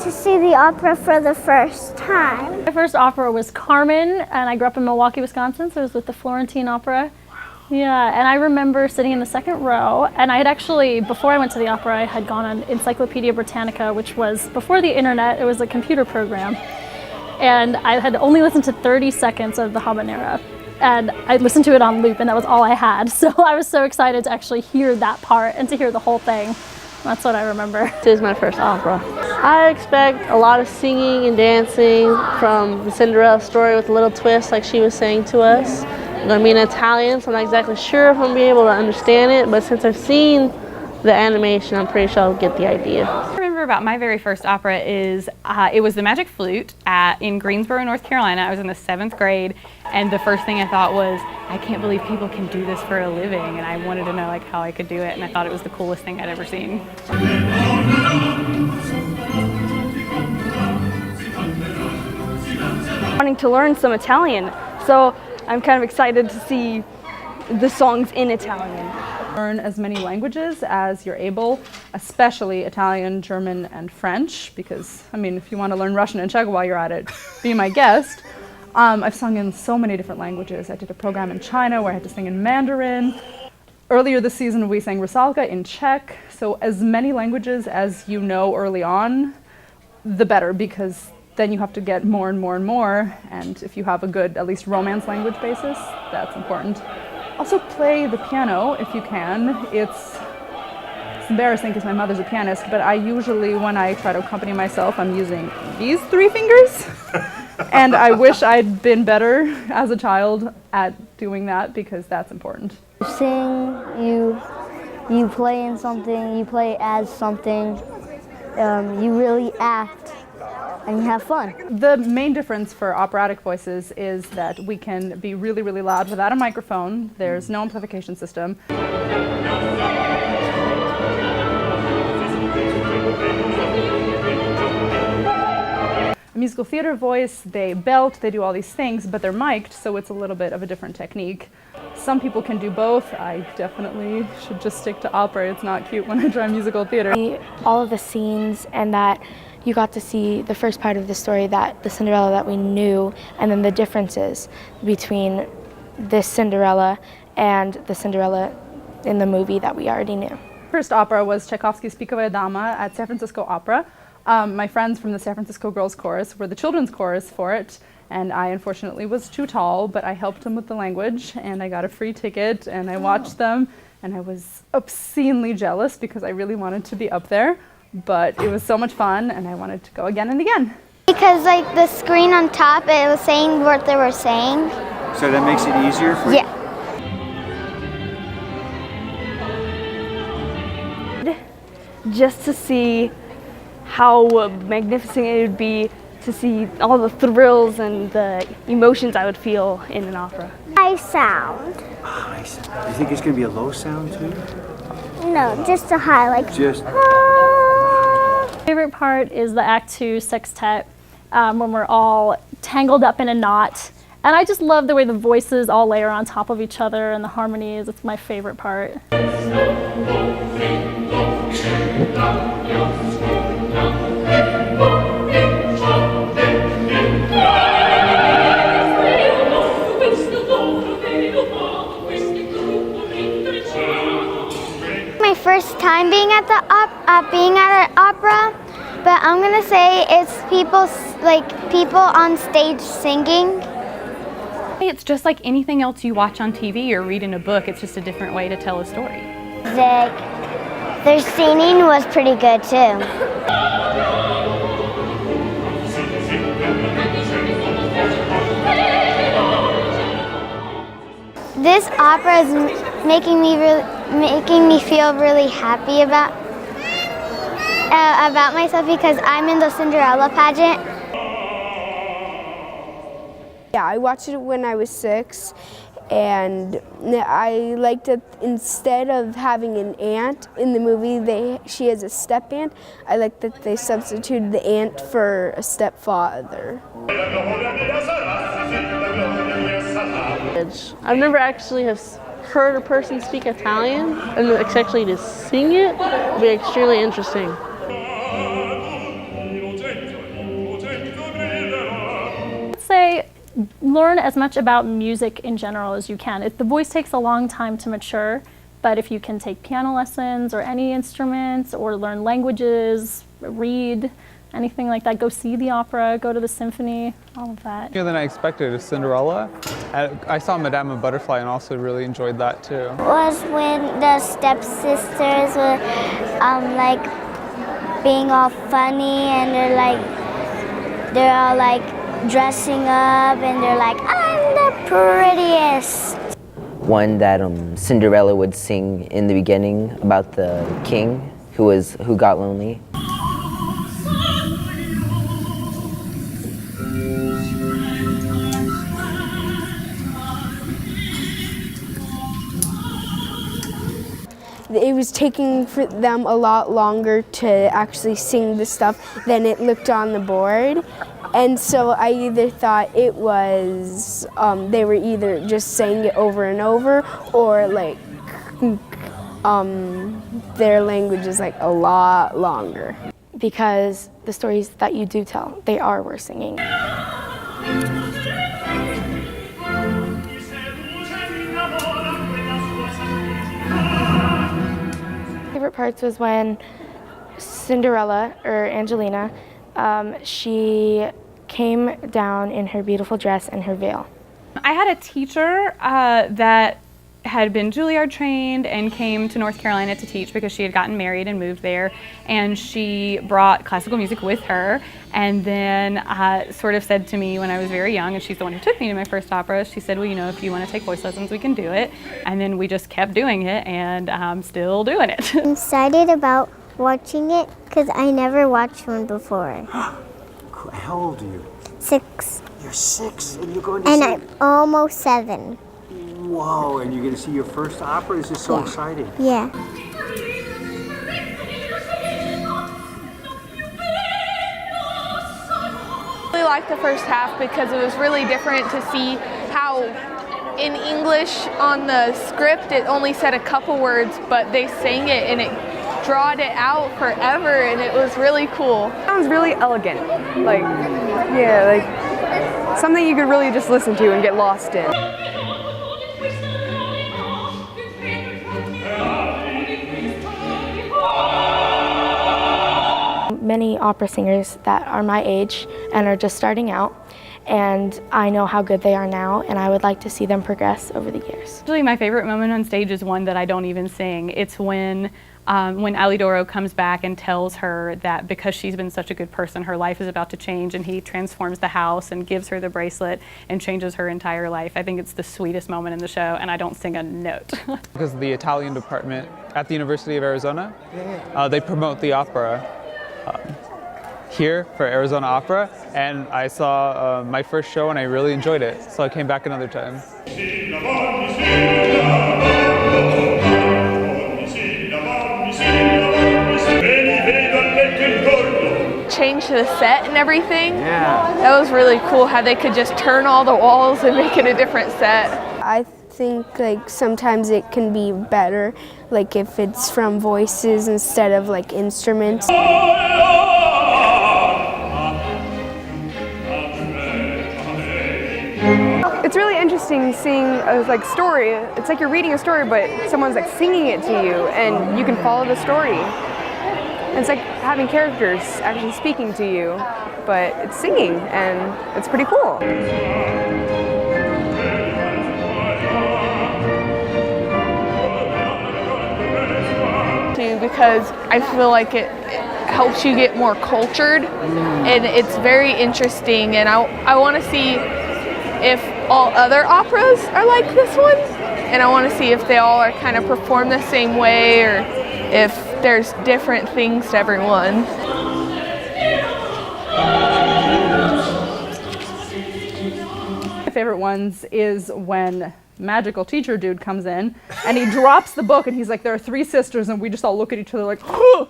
to see the opera for the first time? My first opera was Carmen, and I grew up in Milwaukee, Wisconsin, so it was with the Florentine Opera. Yeah, and I remember sitting in the second row, and I had actually, before I went to the opera, I had gone on Encyclopedia Britannica, which was, before the internet, it was a computer program. And I had only listened to 30 seconds of the habanera. And I listened to it on loop, and that was all I had. So I was so excited to actually hear that part and to hear the whole thing. That's what I remember. This is my first opera. I expect a lot of singing and dancing from the Cinderella story with a little twist like she was saying to us. I'm going to be in Italian, so I'm not exactly sure if I'm going to be able to understand it, but since I've seen the animation, I'm pretty sure I'll get the idea. I remember about my very first opera is, it was The Magic Flute in Greensboro, North Carolina. I was in the 7th grade, and the first thing I thought was, I can't believe people can do this for a living, and I wanted to know like how I could do it, and I thought it was the coolest thing I'd ever seen. Wanting to learn some Italian, so I'm kind of excited to see the songs in Italian. Learn as many languages as you're able, especially Italian, German, and French, because, I mean, if you want to learn Russian and Czech while you're at it, be my guest. I've sung in so many different languages. I did a program in China where I had to sing in Mandarin. Earlier this season, we sang Rusalka in Czech, so as many languages as you know early on, the better, because then you have to get more and more and more, and if you have a good, at least Romance language basis, that's important. Also play the piano if you can. It's embarrassing because my mother's a pianist, but I usually, when I try to accompany myself, I'm using these 3 fingers. And I wish I'd been better as a child at doing that because that's important. You sing, you play in something, you play as something, you really act, and you have fun. The main difference for operatic voices is that we can be really, really loud without a microphone. There's no amplification system. A musical theater voice, they belt, they do all these things, but they're mic'd, so it's a little bit of a different technique. Some people can do both. I definitely should just stick to opera. It's not cute when I try musical theater. All of the scenes, and that you got to see the first part of the story, that the Cinderella that we knew, and then the differences between this Cinderella and the Cinderella in the movie that we already knew. First opera was Tchaikovsky's Pikovaya Dama at San Francisco Opera. My friends from the San Francisco Girls Chorus were the children's chorus for it, and I unfortunately was too tall, but I helped them with the language, and I got a free ticket, and I watched them, and I was obscenely jealous because I really wanted to be up there. But it was so much fun, and I wanted to go again and again. Because like the screen on top, it was saying what they were saying. So that makes it easier for you? Yeah. Just to see how magnificent it would be to see all the thrills and the emotions I would feel in an opera. High sound. High sound. You think it's going to be a low sound too? No, just a high, like. Just. My favorite part is the Act 2 sextet, when we're all tangled up in a knot. And I just love the way the voices all layer on top of each other and the harmonies. It's my favorite part. My first time being at an opera, but I'm gonna say it's people on stage singing. It's just like anything else you watch on TV or read in a book. It's just a different way to tell a story. Their singing was pretty good too. This opera is making me feel really happy about myself because I'm in the Cinderella pageant. Yeah, I watched it when I was 6, and I liked that instead of having an aunt in the movie, she has a step aunt. I like that they substituted the aunt for a stepfather. I've never actually heard a person speak Italian, and actually to sing it would be extremely interesting. learn as much about music in general as you can. The voice takes a long time to mature, but if you can take piano lessons or any instruments or learn languages, read, anything like that, go see the opera, go to the symphony, all of that. Than I expected is Cinderella. I saw Madame and Butterfly and also really enjoyed that too. Was when the stepsisters were like being all funny, and they're all like dressing up, and they're like, I'm the prettiest. One that Cinderella would sing in the beginning about the king who got lonely. It was taking for them a lot longer to actually sing the stuff than it looked on the board. And so I either thought it was, they were either just saying it over and over, or like their language is like a lot longer. Because the stories that you do tell, they are worth singing. Favorite parts was when Cinderella, or Angelina, she came down in her beautiful dress and her veil. I had a teacher that had been Juilliard trained and came to North Carolina to teach because she had gotten married and moved there, and she brought classical music with her, and then sort of said to me when I was very young, and she's the one who took me to my first opera, she said, well, you know, if you want to take voice lessons, we can do it. And then we just kept doing it, and I'm still doing it. I'm excited about watching it because I never watched one before. How old are you? 6. You're 6 and you're going to And see I'm almost 7. Whoa, and you're going to see your first opera? This is so exciting. Yeah. I really liked the first half because it was really different to see how in English on the script it only said a couple words, but they sang it and it drawed it out forever, and it was really cool. Sounds really elegant. Like, yeah, like something you could really just listen to and get lost in. Many opera singers that are my age and are just starting out, and I know how good they are now, and I would like to see them progress over the years. Actually, my favorite moment on stage is one that I don't even sing. It's when Alidoro comes back and tells her that because she's been such a good person, her life is about to change, and he transforms the house and gives her the bracelet and changes her entire life. I think it's the sweetest moment in the show, and I don't sing a note. Because the Italian department at the University of Arizona, they promote the opera here for Arizona Opera, and I saw my first show and I really enjoyed it, so I came back another time. Change the set and everything. Yeah. That was really cool how they could just turn all the walls and make it a different set. I think like sometimes it can be better, like if it's from voices instead of like instruments. It's really interesting seeing a like story. It's like you're reading a story, but someone's like singing it to you, and you can follow the story. And it's like having characters actually speaking to you, but it's singing, and it's pretty cool. Because I feel like it helps you get more cultured, and it's very interesting, and I want to see if all other operas are like this one, and I want to see if they all are kind of perform the same way, or if there's different things to everyone. My favorite ones is when magical teacher dude comes in and he drops the book and he's like, there are 3 sisters, and we just all look at each other like, oh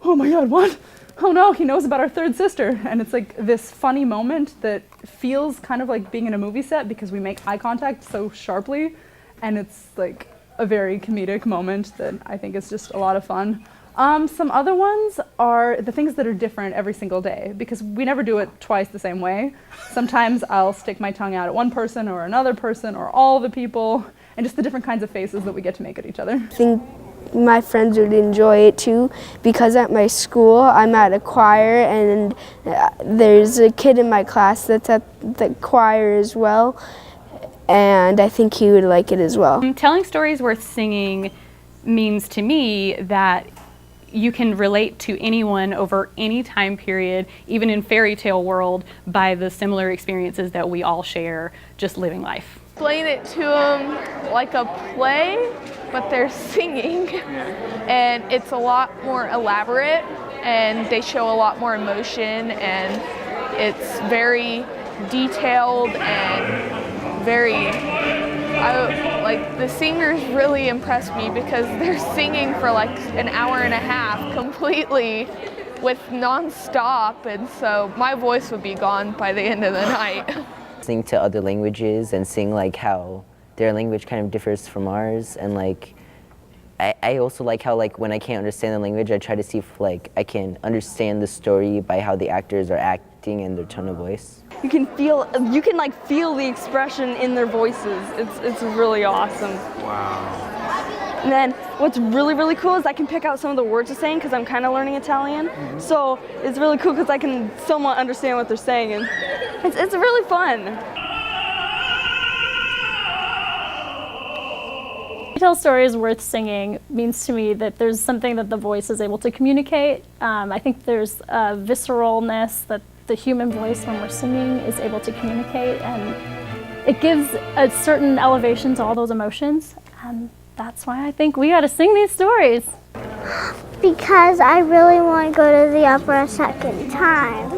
my god, what? Oh no, he knows about our 3rd sister. And it's like this funny moment that feels kind of like being in a movie set because we make eye contact so sharply, and it's like a very comedic moment that I think is just a lot of fun. Some other ones are the things that are different every single day, because we never do it twice the same way. Sometimes I'll stick my tongue out at one person or another person or all the people, and just the different kinds of faces that we get to make at each other. I think my friends would enjoy it too, because at my school I'm at a choir, and there's a kid in my class that's at the choir as well, and I think he would like it as well. Telling stories worth singing means to me that you can relate to anyone over any time period, even in fairy tale world, by the similar experiences that we all share just living life. Explain it to them like a play, but they're singing, and it's a lot more elaborate, and they show a lot more emotion, and it's very detailed and very, like the singers really impressed me because they're singing for like an hour and a half completely with non-stop, and so my voice would be gone by the end of the night. Listening to other languages and seeing like how their language kind of differs from ours, and like I also like how like when I can't understand the language, I try to see if like I can understand the story by how the actors are acting and their tone of voice. You can like feel the expression in their voices. It's really awesome. Wow. And then what's really, really cool is I can pick out some of the words they're saying because I'm kind of learning Italian. Mm-hmm. So it's really cool because I can somewhat understand what they're saying, and it's really fun. Tell stories worth singing means to me that there's something that the voice is able to communicate. I think there's a visceralness that the human voice when we're singing is able to communicate, and it gives a certain elevation to all those emotions, and that's why I think we gotta sing these stories. Because I really want to go to the opera a second time.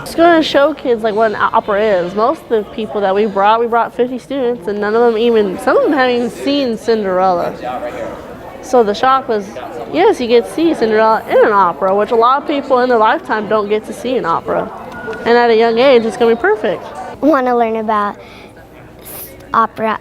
Just going to show kids like what an opera is. Most of the people that we brought 50 students, and none of them some of them haven't even seen Cinderella. So the shock was, yes, you get to see Cinderella in an opera, which a lot of people in their lifetime don't get to see an opera. And at a young age, it's going to be perfect. I want to learn about opera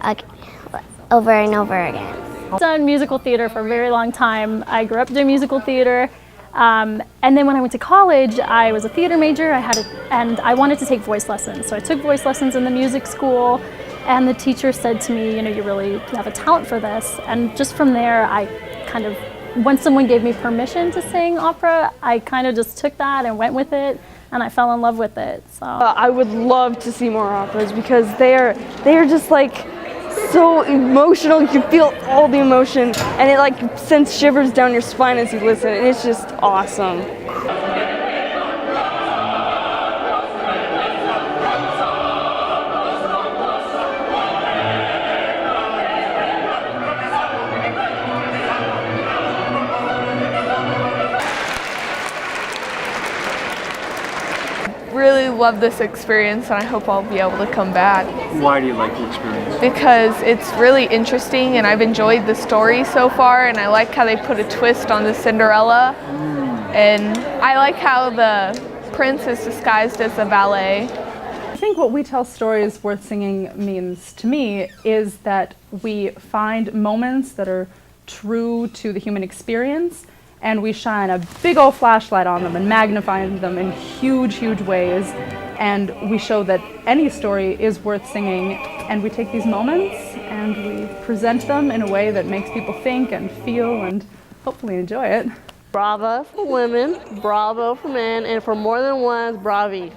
over and over again. I've done musical theater for a very long time. I grew up doing musical theater, and then when I went to college, I was a theater major. And I wanted to take voice lessons, so I took voice lessons in the music school. And the teacher said to me, you really have a talent for this. And just from there, I kind of, once someone gave me permission to sing opera, I kind of just took that and went with it, and I fell in love with it. So I would love to see more operas because they are just like so emotional. You can feel all the emotion, and it like sends shivers down your spine as you listen, and it's just awesome. Really love this experience, and I hope I'll be able to come back. Why do you like the experience? Because it's really interesting, and I've enjoyed the story so far, and I like how they put a twist on the Cinderella, and I like how the prince is disguised as a valet. I think what we tell stories worth singing means to me is that we find moments that are true to the human experience, and we shine a big old flashlight on them and magnify them in huge, huge ways. And we show that any story is worth singing, and we take these moments and we present them in a way that makes people think and feel and hopefully enjoy it. Brava for women, bravo for men, and for more than one, bravi.